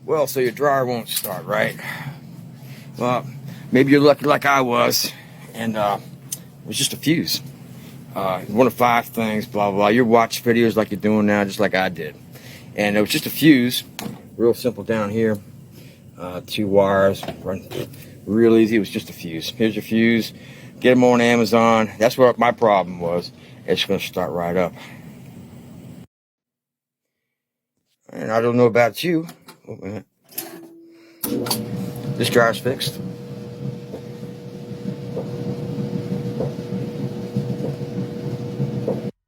Well, so your dryer won't start, right? Well, maybe you're lucky like I was, and it was just a fuse. One of 5 things, blah, blah. You watch videos like you're doing now, just like I did. And it was just a fuse, real simple down here. 2 wires, run real easy. It was just a fuse. Here's your fuse. Get them on Amazon. That's what my problem was. It's going to start right up. And I don't know about you. Oh, man. This dryer's fixed.